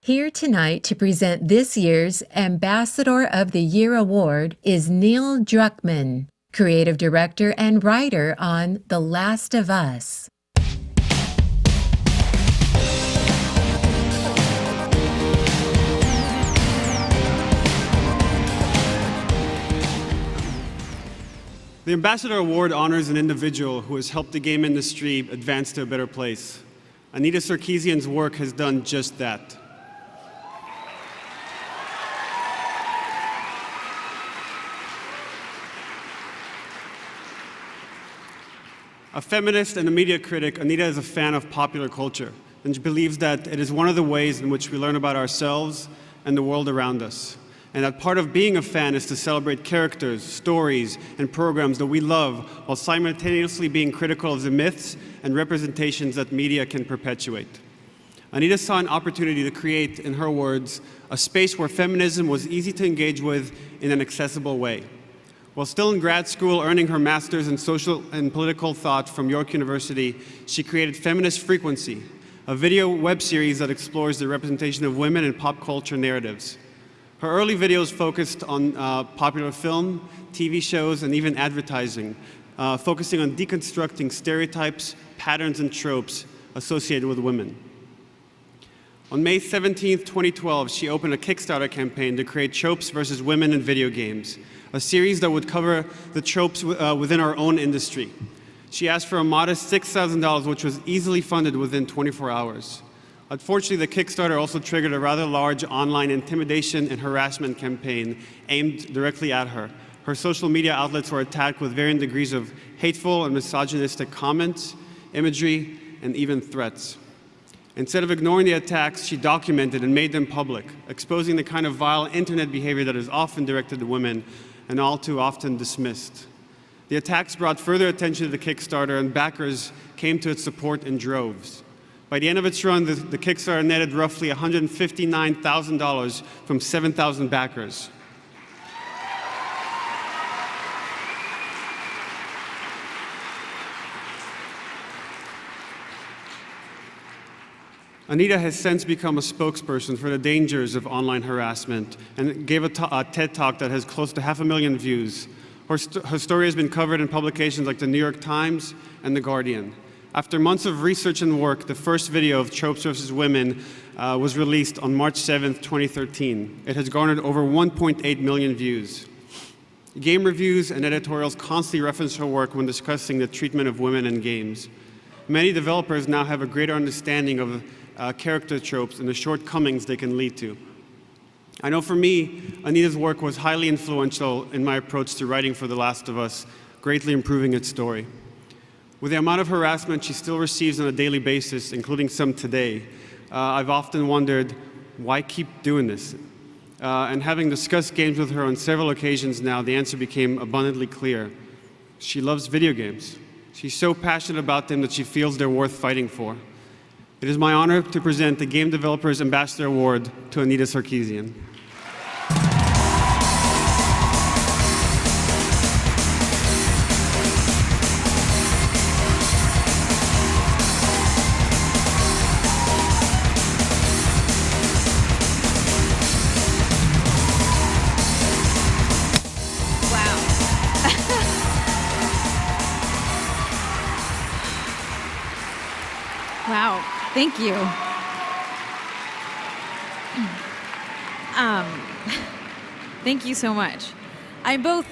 Here tonight to present this year's Ambassador of the Year Award is Neil Druckmann, creative director and writer on The Last of Us. The Ambassador Award honors an individual who has helped the game industry advance to a better place. Anita Sarkeesian's work has done just that. A feminist and a media critic, Anita is a fan of popular culture, and she believes that it is one of the ways in which we learn about ourselves and the world around us. And that part of being a fan is to celebrate characters, stories, and programs that we love, while simultaneously being critical of the myths and representations that media can perpetuate. Anita saw an opportunity to create, in her words, a space where feminism was easy to engage with in an accessible way. While still in grad school, earning her master's in social and political thought from York University, she created Feminist Frequency, a video web series that explores the representation of women in pop culture narratives. Her early videos focused on popular film, TV shows, and even advertising, focusing on deconstructing stereotypes, patterns, and tropes associated with women. On May 17, 2012, she opened a Kickstarter campaign to create Tropes versus Women in Video Games, a series that would cover the tropes within our own industry. She asked for a modest $6,000, which was easily funded within 24 hours. Unfortunately, the Kickstarter also triggered a rather large online intimidation and harassment campaign aimed directly at her. Her social media outlets were attacked with varying degrees of hateful and misogynistic comments, imagery, and even threats. Instead of ignoring the attacks, she documented and made them public, exposing the kind of vile internet behavior that is often directed at women and all too often dismissed. The attacks brought further attention to the Kickstarter, and backers came to its support in droves. By the end of its run, the Kickstarter netted roughly $159,000 from 7,000 backers. Anita has since become a spokesperson for the dangers of online harassment and gave a TED Talk that has close to 500,000 views. Her story has been covered in publications like the New York Times and The Guardian. After months of research and work, the first video of Tropes versus Women was released on March 7, 2013. It has garnered over 1.8 million views. Game reviews and editorials constantly reference her work when discussing the treatment of women in games. Many developers now have a greater understanding of character tropes and the shortcomings they can lead to. I know for me, Anita's work was highly influential in my approach to writing for The Last of Us, greatly improving its story. With the amount of harassment she still receives on a daily basis, including some today, I've often wondered, why keep doing this? And having discussed games with her on several occasions now, the answer became abundantly clear. She loves video games. She's so passionate about them that she feels they're worth fighting for. It is my honor to present the Game Developers Ambassador Award to Anita Sarkeesian. Wow, thank you. Thank you so much. I'm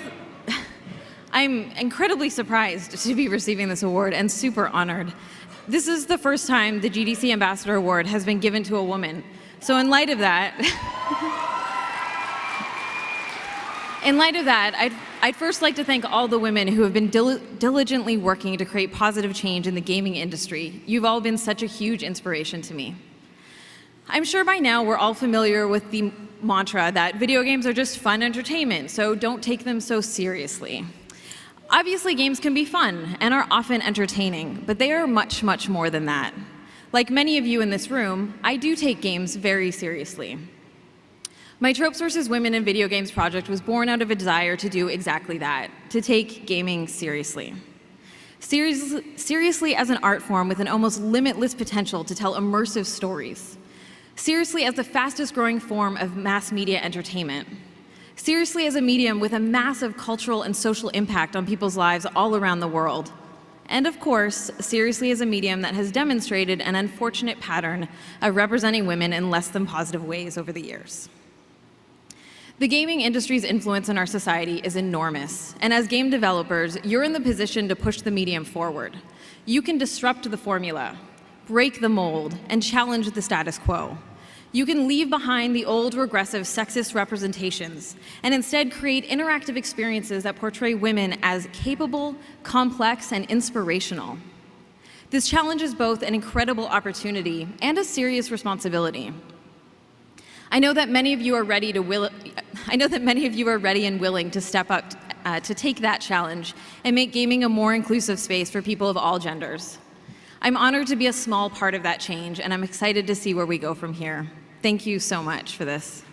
incredibly surprised to be receiving this award and super honored. This is the first time the GDC Ambassador Award has been given to a woman. So in light of that, I'd first like to thank all the women who have been diligently working to create positive change in the gaming industry. You've all been such a huge inspiration to me. I'm sure by now we're all familiar with the mantra that video games are just fun entertainment, so don't take them so seriously. Obviously, games can be fun and are often entertaining, but they are much, much more than that. Like many of you in this room, I do take games very seriously. My Tropes versus Women in Video Games project was born out of a desire to do exactly that, to take gaming seriously. Seriously as an art form with an almost limitless potential to tell immersive stories. seriously as the fastest growing form of mass media entertainment, seriously as a medium with a massive cultural and social impact on people's lives all around the world, and of course, seriously as a medium that has demonstrated an unfortunate pattern of representing women in less than positive ways over the years. The gaming industry's influence in our society is enormous, and as game developers, you're in the position to push the medium forward. You can disrupt the formula, break the mold, and challenge the status quo. You can leave behind the old regressive sexist representations and instead create interactive experiences that portray women as capable, complex, and inspirational. This challenge is both an incredible opportunity and a serious responsibility. I know that many of you are ready and willing to step up to take that challenge and make gaming a more inclusive space for people of all genders. I'm honored to be a small part of that change, and I'm excited to see where we go from here. Thank you so much for this.